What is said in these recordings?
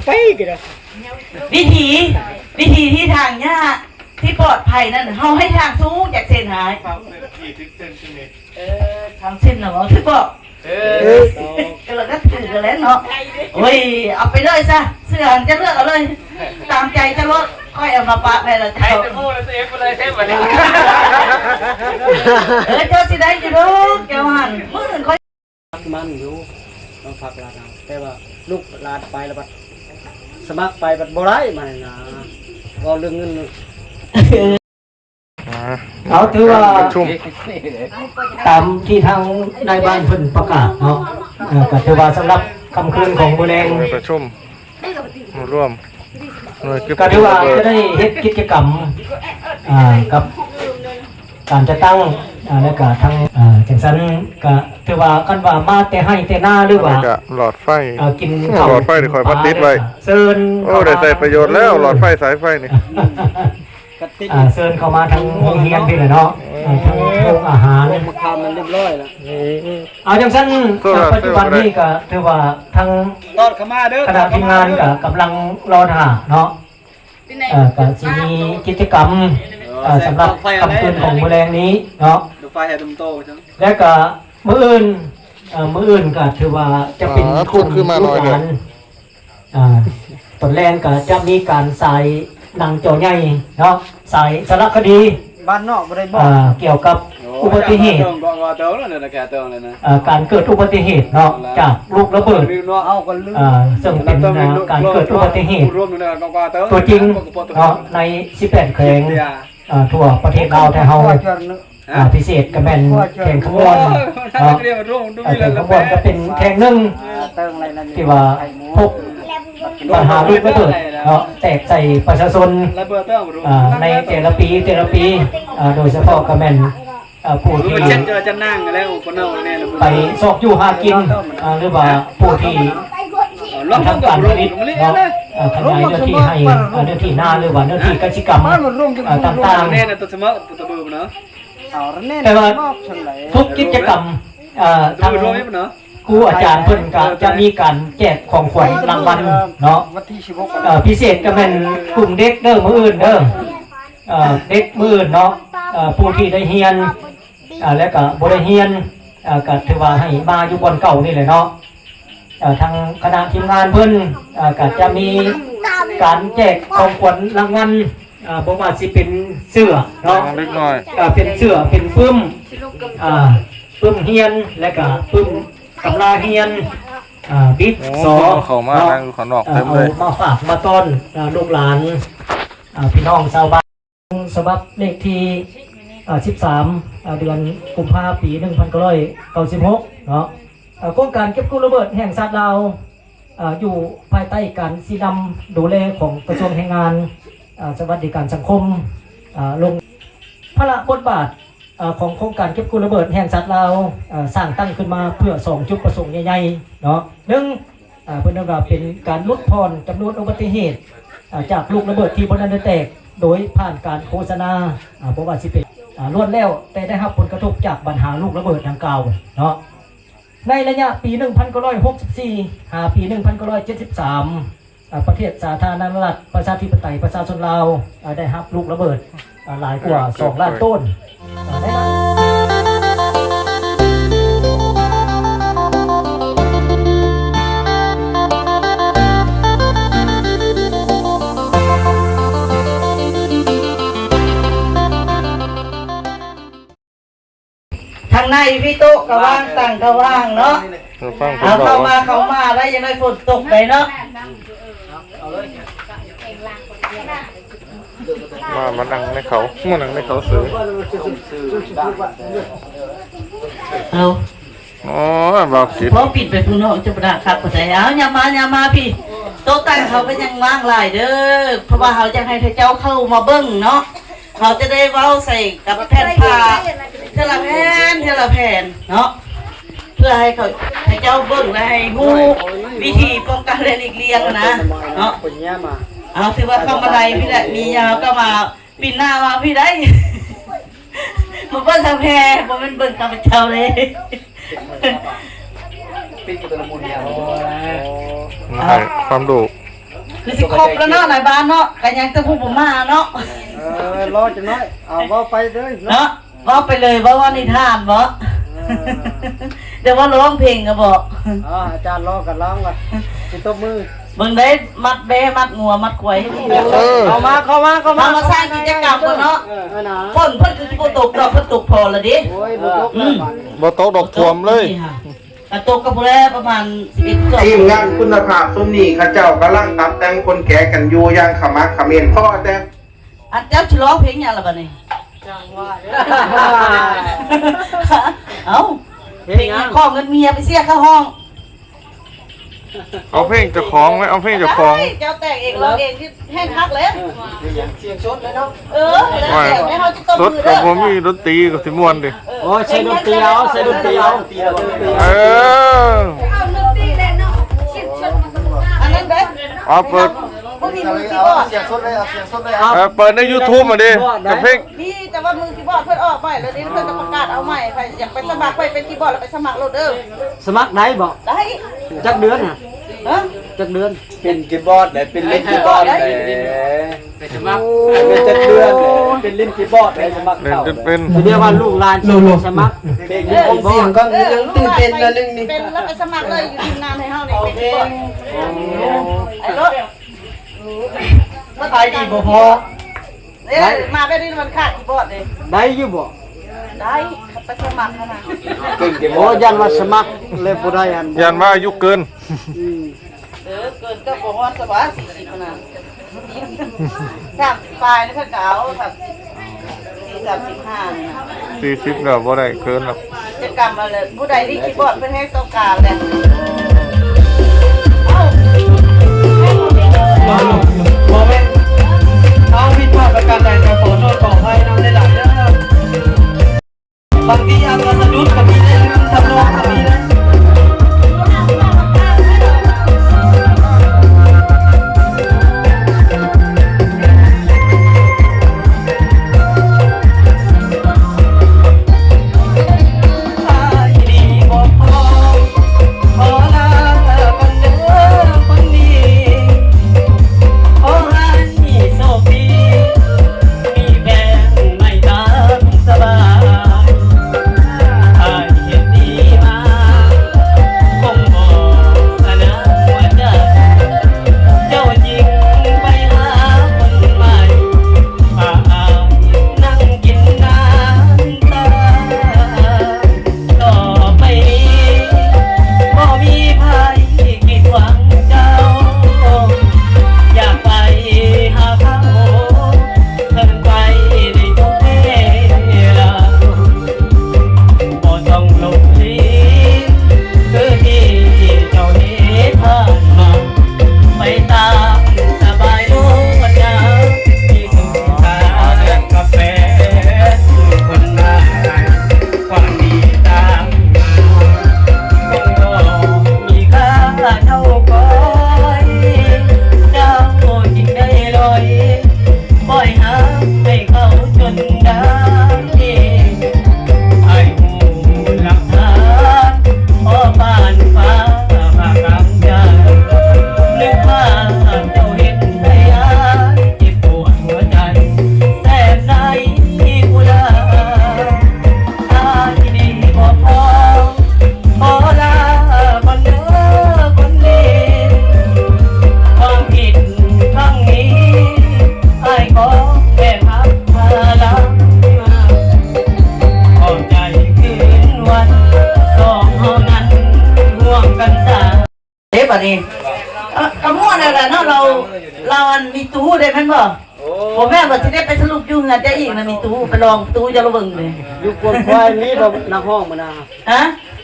ไปกันนะวิธีที่ทางยากที่ปลอดภัยนั่นเขาให้ทางสูงจากเส้นหายทางเส้นเหรอที่บอกเราก็ถือกันแล้วเนาะโอ้ยเอาไปเลยซะเสื้อจะเลือกเอาเลยตามใจจะลดค่อยเอามาปะไปละเจ้าพูดเซฟไปเลยเซฟไปเลยเจ้าสิได้อยู่ดูเจ้าหันมือค่อยมันอยู่ต้องพักลาดแต่ว่าลูกลาดไปแล้วบัดสมัครไปบัดบ่ได้มานะก็เรื่องเงินเขาถือว่าตามที่ทางนายบ้านเพิ่นประกาศเนาะก็ถือว่าสำหรับคำคืนของบุแรงประชุมร่วมก็ถือว่าจะได้เฮ็ดกิจกรรมกับการจะตั้งแล้วก็ทางจังซั่นก็ถือว่ากันว่ามาแต่ให้แต่หน้าหรือว่าหลอดไฟกินหลอดไฟที่คอยพัดติดไว้เซินโอ้ได้ใส่ประโยชน์แล้วหลอดไฟสายไฟนี่เซินเข้ามาทางโรงเรียนพี่แหละเนาะทางโรงอาหารมาทำมันเรียบร้อยแล้วเอาจังซั่นปัจจุบันนี้ก็ถือว่าทางตอดเข้ามาเด้อคณะทีมงานก็กำลังรอท่าเนาะก็สิมีกิจกรรมสำหรับค่ำคืนของมื้อแรงนี้เนาะดูไฟให้ตุ้มโตจังแล้วก็มื้ออื่นก็ถือว่าจะเป็นคุณขึ้นมาหน่อยเด้อตอนแรกก็จะมีการใส่หนังจอใหญ่เนาะใส่สารคดีบ้านนอกบ่ได้บอกเกี่ยวกับอุบัติเหตุการเกิดอุบัติเหตุเนาะจากลูกระเบิดซึ่งเป็นการเกิดอุบัติเหตุตัวจริงเนาะใน18แขวงทั่วประเทศลาวแต่เฮาพิเศษก็แม่นแข่งขบวนแข่งขบวนก็เป็นแข่งหนึ่งที่ว่าพบปัญหาลูกระเบิดเนาะแตกใส่ประชาชนในแต่ละปีโดยเฉพาะก็แม่นผู้ที่ไปซอกอยู่หากินหรือว่าผู้ที่ทำการผลิตเนาะขยายเนื้อที่ให้เนื้อที่นาหรือว่าเนื้อที่กสิกรรมต่างๆแต่ว่าทุกกิจกรรมทางครูอาจารย์เพิ่นก็จะมีการแจกของขวัญรางวัลเนาะพิเศษก็เป็นกลุ่มเด็กเด้อมื้ออื่นเด้อเด็กมื้ออื่นเนาะผู้ที่ได้เรียนแล้วก็บ่ได้เรียนก็ถือว่าให้มาอยู่บนเก่านี่แหละเนาะทางคณะทีมงานเพิ่นก็จะมีการแจกของขวัญรางวัลบ่ว่าสิเป็นเสื้อเนาะเล็กน้อยเป็นเสื้อเป็นปึ้มเฮียนและก็ปึ้มกำลาเฮียนบิ๊กซอเขามาทางขอนอกเต็มเลยมาฝากมาต้อนลูกหลานพี่น้องชาวบ้านฉบับเลขที่13เดือนกุมภาพันธ์ปี1996เนาะโครงการเก็บกู้ระเบิดแห่งชาติลาวอยู่ภายใต้การสีดำดูแลของกระทรวงแรงงานสวัสดิการสังคมลงพระบทบาทของโครงการเก็บกู้ระเบิดแห่งชาติลาวสร้างตั้งขึ้นมาเพื่อ2จุดประสงค์ใหญ่ๆเนาะ1เพื่อว่าเป็นการลดทอนจำนวนอุบัติเหตุจากลูกระเบิดที่บนนั้นแตกโดยผ่านการโฆษณาเพราะว่าสิเป็นล้วนแล้วแต่ได้รับผลกระทบจากปัญหาลูกระเบิดดังกล่าวเนาะในระยะปี1964ปี1973ประเทศสาธารณรัฐประชาธิปไตยประชาชนลาวได้รับลูกระเบิดหลายกว่า2ล้านต้นทางในพี่โต๊ะก็ว่างตั้งก็ว่างเนาะเอาเข้ามาแล้วยังได้ฝนตกเลยเนาะมานั่งในเขาซื้อเอาอ๋อบอกสิพอปิดไปพุ่งเนาะจะประดาครับก็ได้เอาอย่ามาพี่โต๊ะตั้งเขาก็ยังว่างหลายเด้อเพราะว่าเขาจะให้เจ้าเข้ามาเบิ้งเนาะเขาจะได้เว้าใส่กับแผ่นผ้าเทละแผ่นเนาะเพื่อให้เจ้าเบิ้งและให้ฮู้วิธีป้องกันและหลีกเลี่ยงนะเนาะเอาถือว่าเข้ามาได้พี่แหละมียาวก็มาปิดหน้ามาพี่ได้มาเบิ้งทำแพรบ่เป็นเบิ้งทำเจ้าเลยความดุ คือสิครบแล้วเนาะในบ้านเนาะกันยังจะพูดผมมาเนาะ รอจะน้อยเอาว่าไปเลย เนาะว่าไปเลยว่านิทานบ่เดี๋ยวว่าร้องเพลงก็บอก อาจารย์รอกันร้องก่อนสิตบมือ เบิ่งได้มัดเบ้มัดงัวมัดควายให้ดี เข้ามามาสร้างกิจกรรมก่อนเนาะ นะ ฝนเพิ่นคือสิบ่ตกดอกเพิ่นตกพอละดิ โอ้ยบ่ตกเลย บ่โตะดอกท่วมเลย แต่ตกก็บ่ได้ประมาณ11 ทีมงานคุณภาพซุมนี้ข้าเจ้ากำลังตัดแต่งคนแก่กันอยู่อย่างขมักเขม้นพ่อแต่ อันเจ้าสิร้องเพลงหยังล่ะบัดนี้เอ้าเพลงขอเงินเมียไปเสียค่าห้อง เอาเพลงเจ้าของไหมเอาเพลงเจ้าของ เจ้าแต่งเองร้องเองที่แห้งคักเลย เสียงชดเลยเนาะ ว่า ให้เฮาสิตบ สด มือ กั เด้ บ อ บ่มีดนตรีก็สิม่วนดิ โอ้ใช้ดนตรีเอาใช้ดนตรีเอา เออ อันนั้นเด้ เอาเปิด บ่มีมือคีย์บอร์ด เสียงชดเลยเอาเสียงชดเลย เปิดใน YouTube มาดิกับเพลง นี่แต่ว่ามือคีย์บอร์ดเพิ่นออกไปแล้วนี่เพิ่นก็ประกาศเอาใหม่ไปอยากไปสมัครไปเป็นคีย์บอร์ดแล้วไปสมัครโหลดเด้อ สมัครได้บ่ ได้ จักเดือนน่ะ ฮะ จักเดือน เป็นคีย์บอร์ดได้เป็นเล่นคีย์บอร์ดได้ เป็นสมัคร เป็นจัดเดือนเป็นเล่นคีย์บอร์ดได้สมัคร เล่น เข้า จนเป็น เรียกว่าลูกหลานสมัคร เพลงของเสียงก็ยังตื่นเต้นแล้วนึงนี่ เป็นแล้วไปสมัครเลยอยู่ทีมงานให้เฮานี่เป็นคีย์บอร์ดไอ้รถ ถ้าขายดีบ่พอ เอ้ยมาไปนี่มันขาดคีย์บอร์ดเลย ได้อยู่บ่ ได้ไปสมัครขนาด เก่งคีย์บ โอ้ อร์ด ยันว่าสมัครเลยบ่ได้อัน ยันว่าอายุเกิน เกินก็บอกว่าสบาย40ขนาด30ปลายนี่เพิ่นก็เอา35นี่นะ 40แล้วบ่ได้เกินหรอก จะกรรมอะไรผู้ใดที่คีย์บอร์ดเพิ่นให้ต้องการแหละเอ้า บ่แม่นเอาผิดพลาดประการใดก็ขอโทษขออภัยนำได้หลายเด้อบางทีอาจจะสะดุดก็มีได้ลืมทำนองก็มีนะ บัดนี้กระม่วนอะไรเนาะเราอันมีตู้ได้แม่นบ่ผมแม่ว่าสิได้ไปสรุปอยู่งานจะอีกนะมีตู้ไปลองตู้จะระเบิงเลย อยู่กวนควายมีบ่นักห้องบ่นะ ฮะ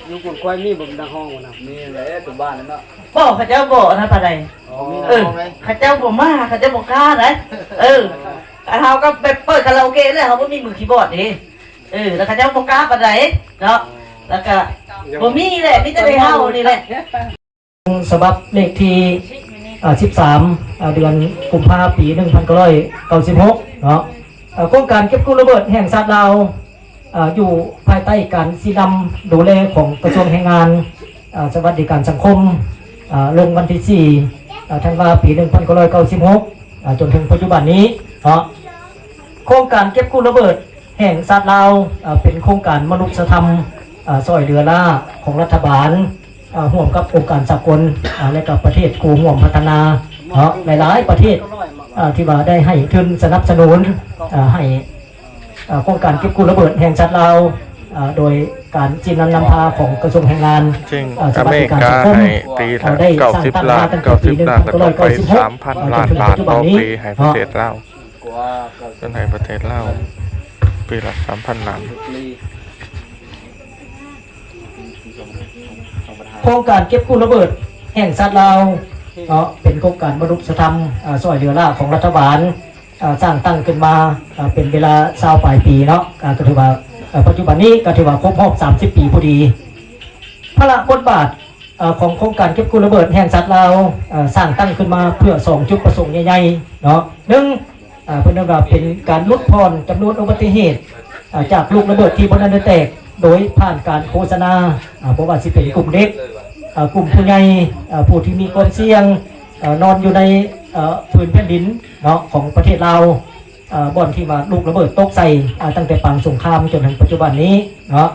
อยู่กวนควายมีบ่นักห้องบ่นะ นี่แหละตัวบ้านนั่นเนาะ บ่เขาเจ้าบ่นะปานใด มี เออเขาเจ้าบ่มาเขาเจ้าบ่กล้าได้เฮาก็ไปเปิดคาราโอเกะเลยเฮาบ่มีมือคีย์บอร์ดเด้แล้วเขาเจ้าบ่กล้าปานใดเนาะแล้วก็บ่มีแหละมีแต่ได้เฮานี่แหละ ฉบับเลขที่13เดือนกุมภาพันธ์ปี1996เนาะโครงการเก็บกู้ระเบิดแห่งชาติลาวอยู่ภายใต้การสีดำดูแลของกระทรวงแรงงานสวัสดิการสังคมลงวันที่4 ธันวาปี 1996 จนถึงปัจจุบันนี้เนาะโครงการเก็บกู้ระเบิดแห่งชาติลาวเป็นโครงการมนุษยธรรมซอยเรือล่าของรัฐบาลร่วมกับองค์การสากลและกับประเทศกูร่วมพัฒนาเนาะหลายๆประเทศที่ว่าได้ให้ทุนสนับสนุนให้โครงการเก็บกู้ระเบิดแห่งชาติลาวโดยการจีนนำพาของกระทรวงแรงงาน จริง ส อ วัส เม ดิ ริ การ กา สังคม ให้ปีละ ได้สร้างตั้ง 90 ล้า มาน ตั้งแต่ 90 ปี ล้านแล้วก็ไป 1996 3,000 ล้านบาทต่อปีให้ประเทศลาว กว่า จนให้ประเทศลาวปีละ 3,000 ล้าน โครงการเก็บกู้ระเบิดแห่งชาติลาวเป็นโครงการมนุษยธรรมซอยเรือล่าของรัฐบาลสร้างตั้งขึ้นมาเป็นเวลา20ปลายปีเนาะก็ถือว่าปัจจุบันนี้ก็ถือว่าครบรอบ30 ปีพอดีพระบทบาทของโครงการเก็บกู้ระเบิดแห่งชาติลาวสร้างตั้งขึ้นมาเพื่อ2จุดประสงค์ใหญ่ๆเนาะ1เพื่อว่าเป็นการลดพรจำนวนอุบัติเหตุจากลูกระเบิดที่บ่ทันได้แตกโดยผ่านการโฆษณาเพราะว่าสิเป็นกลุ่มเด็กกลุ่มผู้ใหญ่ผู้ที่มีความเสี่ยงนอนอยู่ในพื้นแผ่นดินเนาะของประเทศลาวบ่อนที่ว่าลูกระเบิดตกใส่ตั้งแต่ปางสงครามจนถึงปัจจุบันนี้เนาะ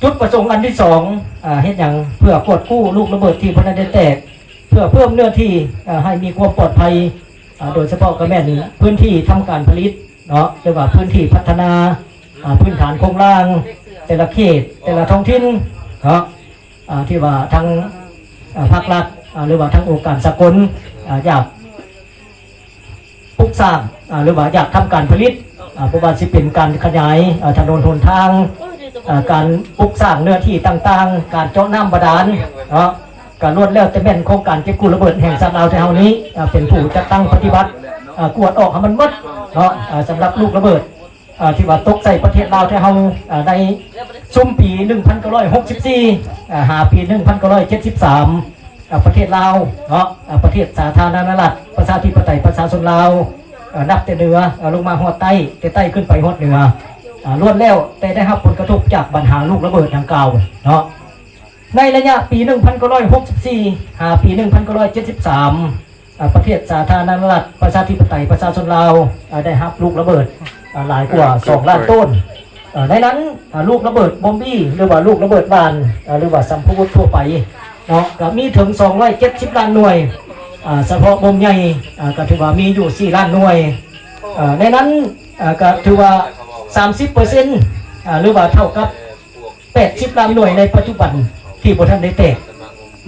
จุดประสงค์อันที่2เฮ็ดหยังเพื่อกวดกู้ลูกระเบิดที่บ่ทันได้แตกเพื่อเพิ่มเนื้อที่ให้มีความปลอดภัยโดยเฉพาะกระแม่นพื้นที่ทำการผลิตเนาะหรือว่าพื้นที่พัฒนาพื้นฐานโครงสร้างแต่ละเขตแต่ละท้องถิ่นเนาะที่ว่าทางภาครัฐหรือว่าทางองค์การสากลอยากปลูกสร้างหรือว่าอยากทำการผลิตเพราะว่าสิเป็นการขยายถนนหนทางการปลูกสร้างเนื้อที่ต่างๆการเจาะน้ำบาดาลเนาะการรวดแล้วแต่แม่นโครงการเก็บกู้ระเบิดแห่งชาติลาวแถวนี้เป็นผู้จัดตั้งปฏิบัติกวดออกให้มันหมดเนาะสำหรับลูกระเบิดที่ว่าตกใส่ประเทศลาวแถวในช่วงปี 1964 หาปี 1973 ประเทศลาวเนาะประเทศสาธารณรัฐประชาธิปไตยประชาชนลาวนับแต่เหนือลงมาฮอดใต้แต่ใต้ขึ้นไปฮอดเหนือล้วนแล้วแต่ได้รับผลกระทบจากปัญหาลูกระเบิดดังกล่าวเนาะในระยะปี 1964 หาปี 1973 ประเทศสาธารณรัฐประชาธิปไตยประชาชนลาวได้รับลูกระเบิดหลายกว่า2 ล้านต้นในนั้นลูกระเบิดบอมบี้หรือว่าลูกระเบิดบานหรือว่าสัมภวุธทั่วไปเนาะก็มีถึง270 ล้านหน่วยเฉพาะบอมใหญ่ก็ถือว่ามีอยู่4 ล้านหน่วยในนั้นก็ถือว่า 30% หรือว่าเท่ากับ80 ล้านหน่วยในปัจจุบันที่บ่ทันได้แตก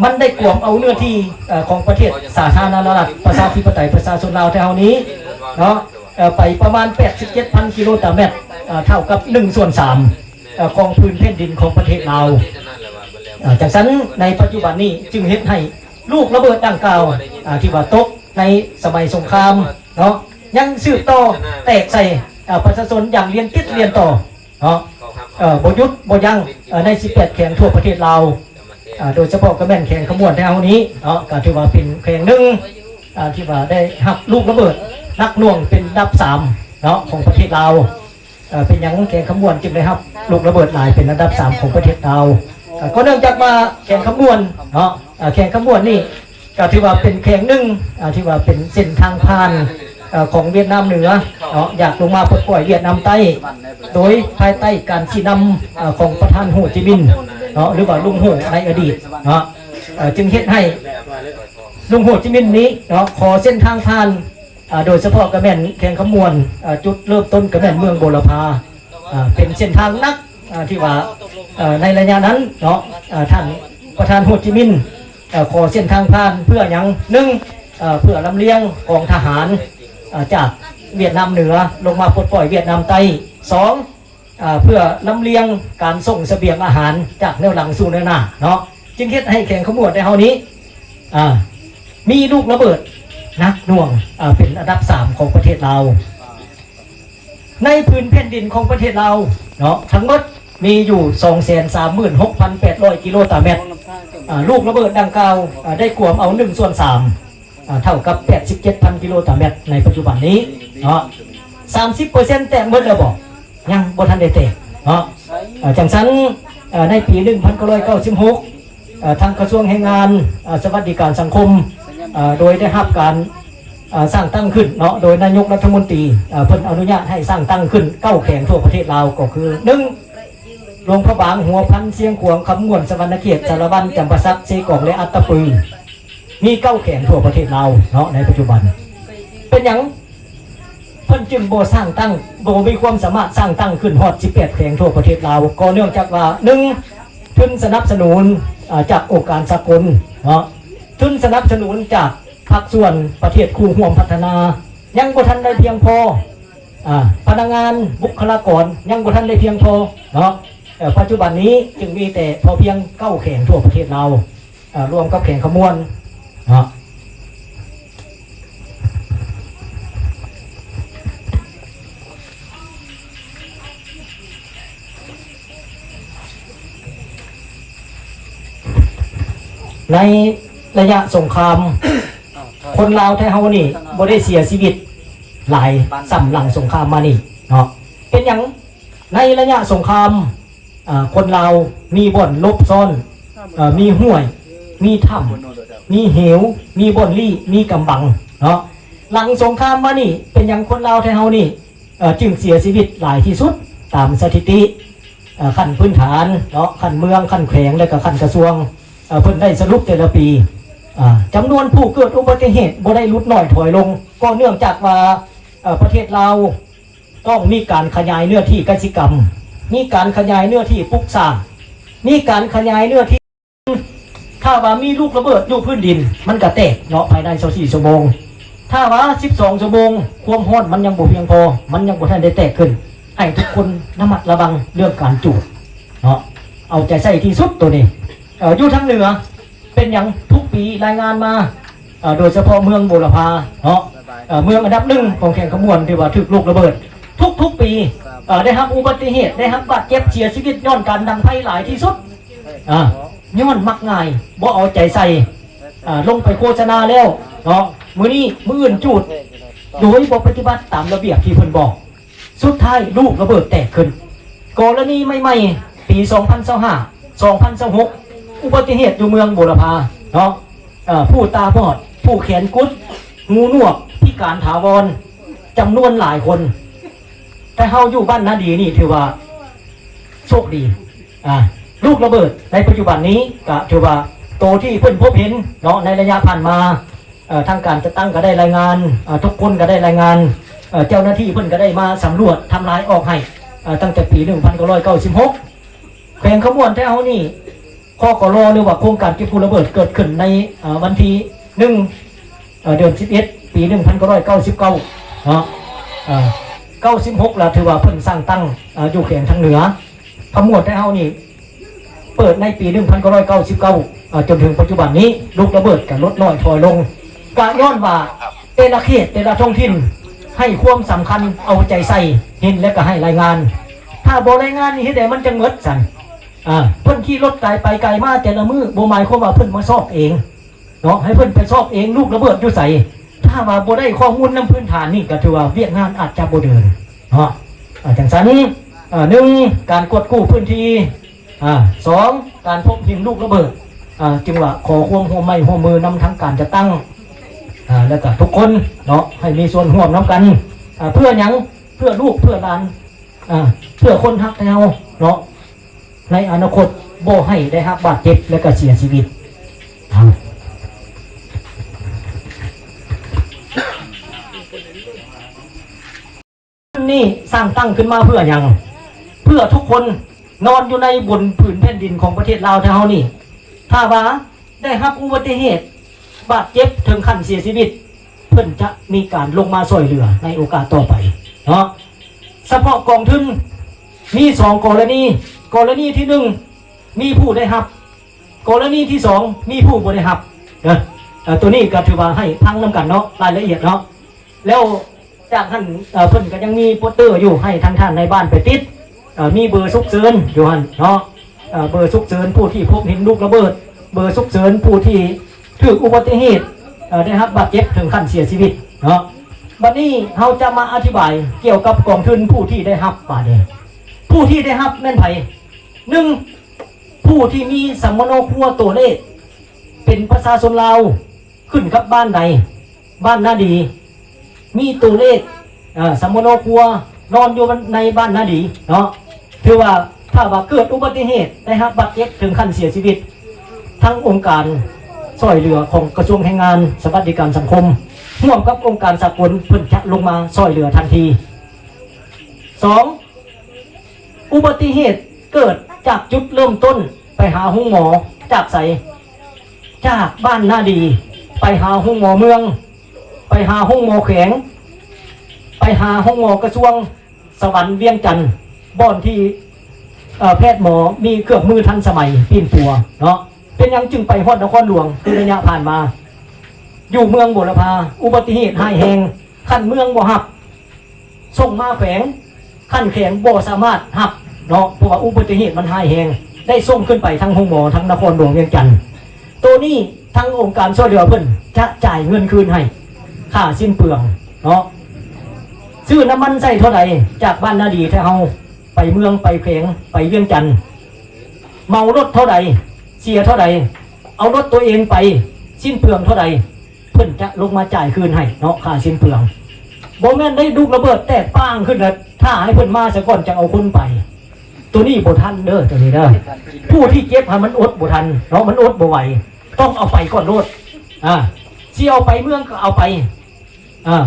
มันได้กวมเอาเนื้อที่ของประเทศสาธารณรัฐประชาธิปไตยประชาชนลาวแถวนี้เนาะไปประมาณ 87,000 กิโลเมตรเท่ากับ1/3ของพื้นแผ่นดินของประเทศลาวจากนั้นในปัจจุบันนี้จึงเฮ็ดให้ลูกระเบิดดังกล่าวที่ว่าตกในสมัยสงครามเนาะยังสืบต่อแตกใส่ประชาชนอย่างเรียนติดเรียนต่อเนาะบ่หยุดบ่ยั้งใน18แข่งทั่วประเทศลาวโดยเฉพาะกระแม่นแข่งขบวนแถวนี้เนาะก็ถือว่าเป็นแข่งหนึ่งที่ว่าได้รับลูกระเบิดนักหน่วงเป็นอันดับ3เนาะของประเทศลาวเป็นอย่างแข่งขบวนจึงได้รับลูกระเบิดหลายเป็นอันดับ3ของประเทศลาวก็เนื่องจากว่าแข่งขบวนเนาะแข่งขบวนนี่ก็ถือว่าเป็นแข่งหนึ่งที่ว่าเป็นเส้นทางผ่านของเวียดนามเหนือเนาะอยากลงมาปลดปล่อยเวียดนามใต้โดยภายใต้การชี้นำของประธานโฮจิมินห์เนาะหรือว่าลุงโฮในอดีตเนาะจึงเฮ็ดให้ลุงโฮจิมินห์นี้เนาะขอเส้นทางผ่านโดยเฉพาะกระแม่นแข่งขมวนจุดเริ่มต้นกระแม่นเมืองโบราพาเป็นเส้นทางนักที่ว่าในระยะนั้นเนาะท่านประธานโฮจิมินห์ขอเส้นทางผ่านเพื่ออย่าง1เพื่อลำเลียงกองทหารจากเวียดนามเหนือลงมาปลดปล่อยเวียดนามใต้2เพื่อลำเลียงการส่งเสบียงอาหารจากแนวหลังสู่แนวหน้าเนาะจึงเฮ็ดให้แข่งขบวนในเฮานี้มีลูกระเบิดนักหน่วงเป็นอันดับ3ของประเทศลาวในพื้นแผ่นดินของประเทศลาวเนาะทั้งหมดมีอยู่ 236,800 กิโลเมตรลูกระเบิดดังกล่าวได้กวมเอา1/3เท่ากับ 87,000 กิโลเมตรในปัจจุบันนี้เนาะ 30% แตกหมดแล้วบ่ยังบ่ทันได้แตกเนาะจังซั่นในปี 1996ทางกระทรวงแรงงานสวัสดิการสังคม โดยได้รับการสร้างตั้งขึ้นเนาะโดยนายกรัฐมนตรีเพิ่นอนุญาตให้สร้างตั้งขึ้น9แข่งทั่วประเทศลาวก็คือ1โรงพระบางหัวพันเสียงขวงคำม่วนสวรรณเขตสารวันจำปาสักเซกองและอัตตปือมี9แข่งทั่วประเทศลาวเนาะในปัจจุบันเป็นอย่างเพิ่นจึงบ่สร้างตั้งบ่มีความสามารถสร้างตั้งขึ้นฮอด18แข่งทั่วประเทศลาวก็เนื่องจากว่า1ทุนสนับสนุนจากองค์การสากลเนาะทุนสนับสนุนจากภาคส่วนประเทศคู่ร่วมพัฒนายังบ่ทันได้เพียงพอพนักงานบุคลากรยังบ่ทันได้เพียงพอเนาะปัจจุบันนี้จึงมีแต่พอเพียง9แข่งทั่วประเทศเรารวมกับแข่งขมวนเนาะในระยะสงครามคนลาวไทยเฮานี่บ่ได้เสียชีวิตหลายสำหลังสงครามมานี่เนาะเป็นอย่างในระยะสงครามคนลาวมีบ่อนลบซ่อนมีห้วยมีถ้ำมีเหวมีบ่อนลี่มีกำบังเนาะหลังสงครามมานี่เป็นอย่างคนลาวไทยเฮานี่จึงเสียชีวิตหลายที่สุดตามสถิติขั้นพื้นฐานเนาะขั้นเมืองขั้นแขวงและก็ขั้นกระทรวงเพิ่นได้สรุปแต่ละปีจำนวนผู้เกิดอุบัติเหตุบ่ได้ลดน้อยถอยลงก็เนื่องจากว่าประเทศลาวต้องมีการขยายเนื้อที่กสิกรรมมีการขยายเนื้อที่ปลูกสร้างมีการขยายเนื้อที่ถ้าว่ามีลูกระเบิดอยู่พื้นดินมันก็แตกเนาะภายใน24ชั่วโมงถ้าว่า12ชั่วโมงความร้อนมันยังบ่เพียงพอมันยังบ่ทันได้แตกขึ้นให้ทุกคนระมัดระวังเรื่องการจูดเนาะเอาใจใส่ที่สุดตัวนี้อยู่ทางเหนือเป็นอย่างทุกปีรายงานมาโดยเฉพาะเมืองบูรพาเนาะเมืองอันดับ1ของแข่งขมวนที่ว่าถูกลูกระเบิดทุกปีได้รับอุบัติเหตุได้รับบาดเจ็บเสียชีวิตย้อนการดังไฟหลายที่สุดย้อนมักง่ายบ่เอาใจใส่ลงไปโฆษณาแล้วเนาะมื้อนี้มื้ออื่นจูดโดยบ่ปฏิบัติตามระเบียบที่เพิ่นบอกสุดท้ายลูกระเบิดแตกขึ้นกรณีใหม่ๆปี2025 2026อุบัติเหตุอยู่เมืองบูรพาเนาะผู้ตาบอดผู้แขนกุดงูหนวกพิการถาวรจำนวนหลายคนแต่เฮาอยู่บ้านนาดีนี่ถือว่าโชคดีลูกระเบิดในปัจจุบันนี้ก็ถือว่าโตที่เพิ่นพบเห็นเนาะในระยะผ่านมาทางการจะตั้งก็ได้รายงานทุกคนก็ได้รายงานเจ้าหน้าที่เพิ่นก็ได้มาสำรวจทำลายออกให้ตั้งแต่ปี1996แขวงขมวนแต่เฮานี่ข้อกรหรือว่าโครงการเก็บกู้ระเบิดเกิดขึ้นในวันที่1เดือน11ปี1999เนาะ96แล้วถือว่าเพิ่นสร้างตั้งอยู่แขวงทางเหนือขมวดแต่เฮานี่เปิดในปี1999จนถึงปัจจุบันนี้ลูกระเบิดก็ลดน้อยถอยลงก็ย้อนว่าแต่ละเขตแต่ละท้องถิ่นให้ความสำคัญเอาใจใส่เห็นและก็ให้รายงานถ้าบ่รายงานนี่เฮ็ดได้มันจะเงิดสั่นเพิ่นขี่รถไกลไปไกลมาแต่ละมื้อบ่หมายความว่าเพิ่นมาซอกเองเนาะให้เพิ่นไปซอกเองลูกระเบิดอยู่ใส่ถ้าว่าบ่ได้ข้อมูลนำพื้นฐานนี่ก็ถือว่าเวียกงานอาจจะบ่เดินเนาะจังซั่น1การกดกู้พื้นที่2การพบเห็นลูกระเบิดจึงว่าขอความร่วมมือนำทางการจะตั้งแล้วก็ทุกคนเนาะให้มีส่วนร่วมนำกันเพื่อหยังเพื่อลูกเพื่อหลานเพื่อคนฮักแนวเนาะในอนาคตบ่ให้ได้รับบาดเจ็บและก็เสียชีวิตนี่สร้างตั้งขึ้นมาเพื่อหยังเพื่อทุกคนนอนอยู่ในบนผืนแผ่นดินของประเทศลาวเท่านี้ถ้าว่าได้รับอุบัติเหตุบาดเจ็บถึงขั้นเสียชีวิตเพิ่นจะมีการลงมาช่วยเหลือในโอกาสต่อไปเนาะเฉพาะกองทุนมี2กรณีที่1มีผู้ได้รับกรณีที่2มีผู้บ่ได้รับตัวนี้ก็ถือว่าให้พังนำกันเนาะรายละเอียดเนาะแล้วจากท่านเพิ่นก็ยังมีโปสเตอร์อยู่ให้ท่านในบ้านไปติดมีเบอร์ฉุกเฉินอยู่หั่นเนาะเบอร์ฉุกเฉินผู้ที่พบเห็นลูกระเบิดเบอร์ฉุกเฉินผู้ที่ถูกอุบัติเหตุได้รับบาดเจ็บถึงขั้นเสียชีวิตเนาะบัดนี้เราจะมาอธิบายเกี่ยวกับกองทุนผู้ที่ได้รับบาดเจ็บผู้ที่ได้รับแม่นไผ1ผู้ที่มีสัมมโนครัวตัวเลขเป็นประชาชนลาว ขึ้นกับบ้านใดบ้านนาดีมีตัวเลขสมโนครัวนอนอยู่ในบ้านนาดีเนาะถือว่าถ้าว่าเกิดอุบัติเหตุได้รับบาดเจ็บถึงขั้นเสียชีวิตทั้งองค์การช่วยเหลือของกระทรวงแรงงานสวัสดิการสังคมร่วมกับองค์การสากลเพิ่นจะลงมาช่วยเหลือทันที 2. อุบัติเหตุเกิดจากจุดเริ่มต้นไปหาห้องหมอจากไสจากบ้านนาดีไปหาห้องหมอเมืองไปหาห้องหมอแขวงไปหาห้องหมอกระทรวงสวรรค์เวียงจันทร์บ่อนที่แพทย์หมอมีเครื่องมือทันสมัยปีนปัวเนาะเป็นยังจึงไปฮอดนครหลวงคือระยะผ่านมาอยู่เมืองบุรพาอุบัติเหตุหายแหงขั้นเมืองบ่หับส่งมาแขวงขั้นแขวงบ่สามารถหับเนาะเพราะว่าอุบัติเหตุมันหายแหงได้ส่งขึ้นไปทั้งห้องหมอทั้งนครหลวงเวียงจันทร์ตัวนี้ทั้งองค์การช่วยเหลือเพิ่นจะจ่ายเงินคืนให้ค่าสิ้นเปลืองเนาะซื้อน้ำมันใส่เท่าไหร่จากบ้านนาดีถ้าเฮาไปเมืองไปแขวงไปเวียงจันทร์เมารถเท่าไหร่เสียเท่าไหร่เอารถตัวเองไปสิ้นเปลืองเท่าไหร่เพิ่นจะลงมาจ่ายคืนให้เนาะค่าสิ้นเปลืองบ่แม่นได้ลูกระเบิดแตกป้างขึ้นแล้วถ้าให้เพิ่นมาซะก่อนจะเอาคนไปตัวนี้บ่ทันเด้อตัวนี้เด้อผู้ที่เจ็บให้มันอดบ่ทันเนาะมันอดบ่ไหวต้องเอาไปก่อนรถสิเอาไปเมืองก็เอาไป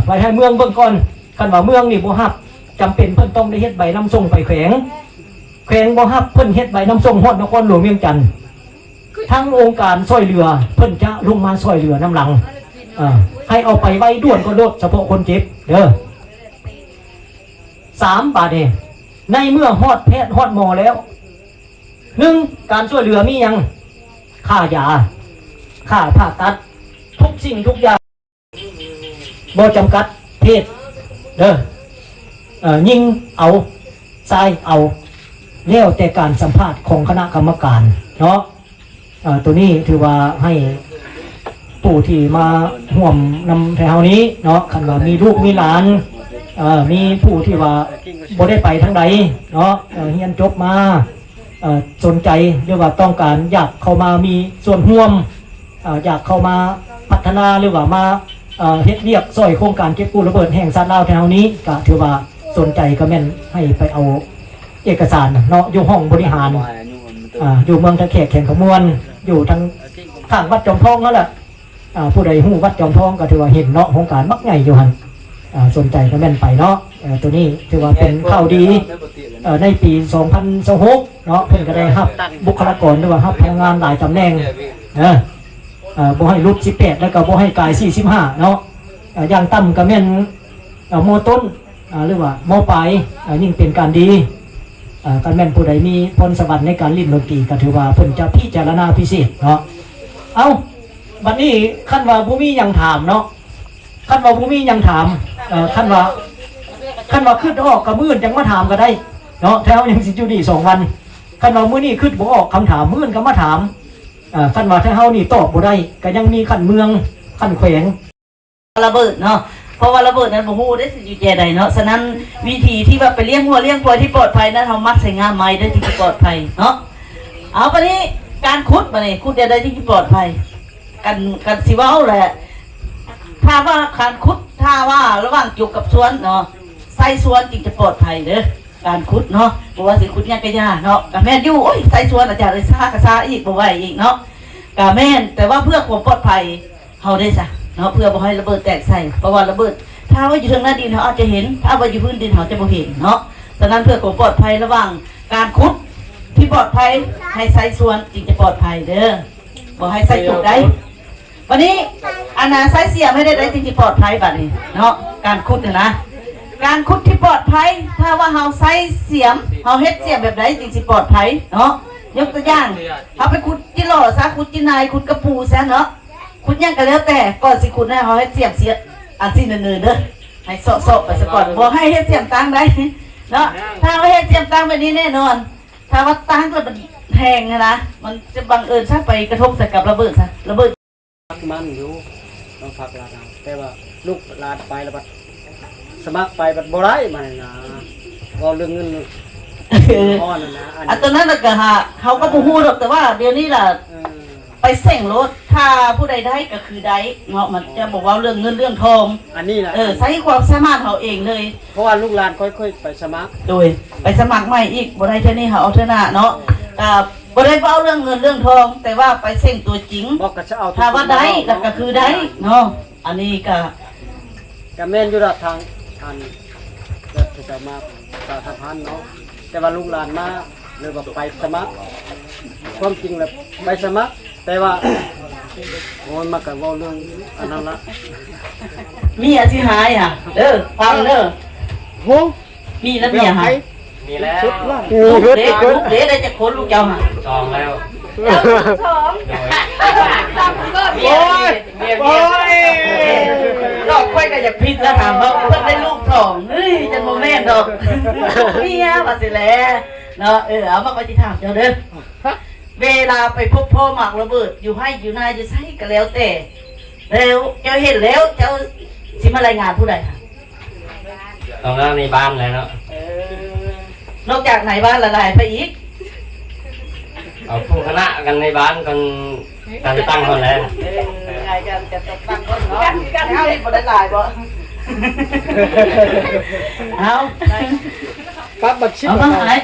ไปให้เมืองเบิ่งก่อนคันว่าเมืองนี่บ่ฮับจำเป็นเพิ่นต้องได้เฮ็ดใบนำส่งไปแขวงบ่ฮับเพิ่นเฮ็ดใบนำส่งฮอดนครหลวงเวียงจันทร์ทั้งองค์การช่วยเหลือเพิ่นจะลงมาช่วยเหลือน้ำหลังให้เอาไปไว้ด่วนก็โดดเฉพาะคนเจ็บเด้อ3 บาทนี่ในเมื่อฮอดแพทย์ฮอดหมอแล้ว1การช่วยเหลือมีหยังค่ายาค่าผ่าตัดทุกสิ่งทุกอย่างบ่จำกัดเพศเด้อยิงเอาทรายเอาแล้วแต่การสัมภาษณ์ของคณะกรรมการเนาะตัวนี้ถือว่าให้ผู้ที่มาห่วมนำแถวนี้เนาะคันว่ามีลูกมีหลานมีผู้ที่ว่าบ่ได้ไปทั้งใดเนาะเรียนจบมาสนใจหรือว่าต้องการอยากเข้ามามีส่วนร่วมอยากเข้ามาพัฒนาหรือว่ามาเฮ็ดเวียกซอยโครงการเก็บกู้ระเบิดแห่งชาติลาวแถวนี้ก็ถือว่าสนใจก็แม่นให้ไปเอาเอกสารเนาะอยู่ห้องบริหารอยู่เมืองตะแขกแข่งขมวนอยู่ทางข้างวัดจอมทองนั่นแหละผู้ใดฮู้วัดจอมทองก็ถือว่าเห็นเนาะโครงการมักใหญ่อยู่หั่นสนใจก็แม่นไปเนาะตัวนี้ถือว่าเป็นข่าวดีในปี 2026เนาะเพิ่นก็ได้รับบุคลากรหรือว่ารับพนักงานหลายตำแหน่งบ่ให้รุด18แล้วก็บ่ให้กาย45เนาะอย่างต่ำก็แม่นม.ต้นหรือว่าม.ปลายยิ่งเป็นการดีการแม่นผู้ใดมีพรสวรรค์ในการเล่นดนตรีก็ถือว่าเพิ่นจะพิจารณาพิเศษเนาะเอาบัดนี้คันว่าบ่มีหยังถามเนาะคันว่าบ่มีหยังถามคันว่าคิดออกก็มื้อจังมาถามก็ได้เนาะแถวยังสิอยู่นี่2วันคันว่ามื้อนี้คิดบ่ออกคำถามมื้อก็มาถามคันว่าถ้าเฮานี่ตอบบ่ได้ก็ยังมีขั้นเมืองขั้นแขวงระเบิดเนาะเพราะว่าระเบิดนั้นบ่ฮู้ได้สิอยู่แก่ใดเนาะฉะนั้นวิธีที่ว่าไปเลี้ยงวัวเลี้ยงควายที่ปลอดภัยนั้นเฮามัดใส่งามไม้ได้ที่ปลอดภัยเนาะเอาบัดนี้การขุดบัดนี้ขุดได้ที่ปลอดภัยกันสิเว้าแหละถ้าว่าการขุดถ้าว่าระหว่างจุกกับสวนเนาะใส่สวนจึงจะปลอดภัยเด้อการขุดเนาะบ่ว่าสิขุดหยังก็ยากเนาะก็แม่นอยู่โอ้ยใส่สวนอาจารย์เลยซ่ากะซ่าอีกบ่ไหวอีกเนาะก็แม่นแต่ว่าเพื่อความปลอดภัยเฮาได้ซะเนาะเพื่อบ่ให้ระเบิดแตกใส่เพราะว่าระเบิดถ้าว่าอยู่ทางหน้าดินเขาอาจจะเห็นถ้าว่าอยู่พื้นดินเขาจะบ่เห็นเนาะฉะนั้นเพื่อความปลอดภัยระหว่างการขุดที่ปลอดภัยให้ใส่สวนจึงจะปลอดภัยเด้อบ่ให้ใส่จุกได้วันนี้อันน่ะใส่เสียไม่ได้จึงจะปลอดภัยบัดนี้เนาะการขุดเนี่ยนะการขุดที่ปลอดภัยถ้าว่าเฮาใส่เสียมเฮาเฮ็ดเสียมแบบใดจึงสิปลอดภัยเนาะยกตัวอย่างเฮาไปขุดจิโร่ซะขุดจินายขุดกระปูซะเนาะขุดหยังก็แล้วแต่ก่อนสิขุดนะเฮาเฮ็ดเสียมเสียอันสิเนินๆเด้อให้เซาะๆไปซะก่อนบ่ให้เฮ็ดเสียมตั้งได้เนาะถ้าว่าเฮ็ดเสียมตั้งแบบนี้แน่นอนถ้าว่าตั้งแล้วมันแห้งนะมันจะบังเอิญซะไปกระทบใส่กับระเบิดซะระเบิดมันอยู่ต้องพักลาดแต่ว่าลูกลาดไปแล้วบัดสมัครไปบัดบ่ได้มันนะก็เรื่องเงินอ่อนนะอันตอนนั้นก็หาเขาก็บ่ฮู้หรอกแต่ว่าเดี๋ยวนี้ล่ะไป ไปเส่งรถถ้าผู้ใดได้ก็คือได้เนาะมันจะบอกว่าเรื่องเงินเรื่องทอง อันนี้แหละ ใช้ความสามารถเขาเองเลย เพราะว่าลูกหลานค่อยๆไปสมัคร โดยไปสมัครใหม่อีกบ่ได้เท่านี้เขาเอาเท่าหน้าเนาะบ่ได้เอาเรื่องเงินเรื่องทอง แต่ว่าไปเส่งตัวจริง บอกก็จะเอา ถ้าว่าได้แล้วก็คือได้เนาะอันนี้ก็ ก็แม่นอยู่ละทางอันแบบที่จะมาสาธารณเนาะแต่ว่าลูกหลานมาเลยว่าไปสมัครความจริงแล้วไปสมัครแต่ว่าโอ้ยมากันเว้าเรื่องอันนั้นละ มีอาชีหายอ่ะฟังเด้อ โห มีแล้วมีหาย มีแล้ว สุดละ ลูกเด็กได้จะคนลูกเจ้าหา จองแล้ว โอ้ยโอ้ย ดอกค่อยก็อยากพิษแล้วถามว่าเพิ่นได้ลูกสองเฮ้ยจะโมแม่นดอกเมียว่าสิแลเนาะเอามาก็สิถามเจ้าเด้อเวลาไปพบพ่อหมักระเบิดอยู่ให้อยู่นาอยู่ไสก็แล้วแต่แล้วเจ้าเห็นแล้วเจ้าสิมารายงานผู้ใดค่ะ ตรงนั้นในบ้านเลยเนาะ นอกจากไหนบ้านละลายไปอีก เอาผู้คณะกันในบ้านกันการตั้งคนแล้ว ใครจะตั้งคนเนาะเอาเห็นบ่ได้หลายบ่เอา ปั๊บบักชิบ เอามาหาย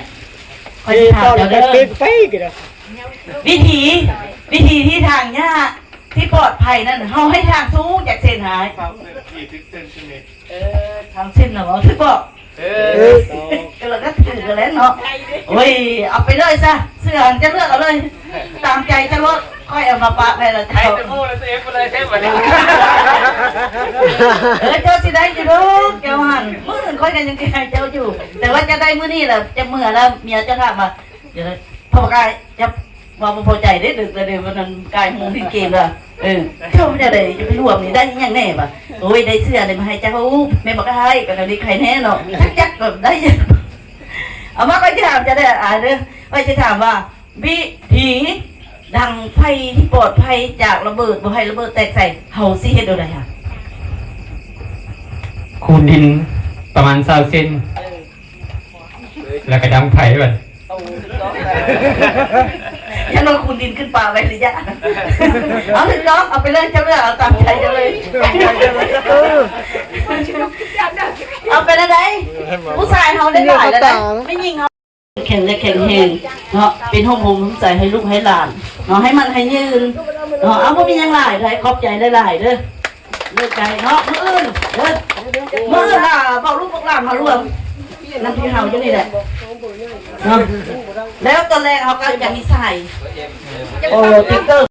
คอย ที่ ถา ต ม อน เจ้า แร เด้ กเป็น อ ไปกันนะ วิธีที่ทางยากที่ปลอดภัยนั่นเฮาให้ทางสู้จากเส้นหายทางเส้นเหรอถึงบอกก็แล้วก็ถือกันแล้วเนาะโอ้ยเอาไปเลยซะเสื้อจะเลือกเอาเลยตามใจจะลดค่อยเอามาปะให้ละเจ้า พูดเลยเองไปเลยเทปไปเลย เจ้าสิได้อยู่ดูเจ้าหันมื้ออื่นค่อยกันยังไงเจ้าอยู่ แต่ว่าจะได้มื้อนี้แหละจะเมื่อแล้วเมียจะถามมาเดี๋ยวพ่อกายจะว่าบ่พอใจได้ดึกเลยเดี๋ยวมันกายหูที่เกมละเจ้าไม่ได้เลยจะไปรวมนี่ได้ยังแน่ป่ะโอ้ยได้เสื้อเลยมาให้เจ้าแม่บอกให้ก็ได้ใครแน่เนาะจักแบบได้ยังเอามาก็จะถามจะได้เด้อก็จะถามว่าวิถีดังไฟที่ปลอดภัยจากระเบิดบ่ให้ระเบิดแตกใส่เฮาสิเฮ็ดเอาได้ค่ะ คูณดินประมาณ20 เซนแล้วก็ดังไฟแบบ ยังลงคุณดินขึ้นป่าไว้หรือยังเอาถึงน้องเอาไปเลยเจ้าเลือกเอาตามใจเจ้าเลยเอาไปได้ไหนผู้ชายเขาได้หลายแล้วนะไม่ยิงเขาแข็งและแข็งแหงเนาะเป็นห้องมุมใส่ให้ลูกให้หลานเนาะให้มันให้ยืนเนาะเอาพวกมียังหลายเลยขอบใจหลายเด้อเลือกใจเนาะมืออื่นเด้อมือล่ะบอกลูกบอกหลานมารวมนั่นที่เฮาอยู่นี่แหละเนาะแล้วตอนแรกเขาก็จะมีใส่โอ้ติ๊กเกอร์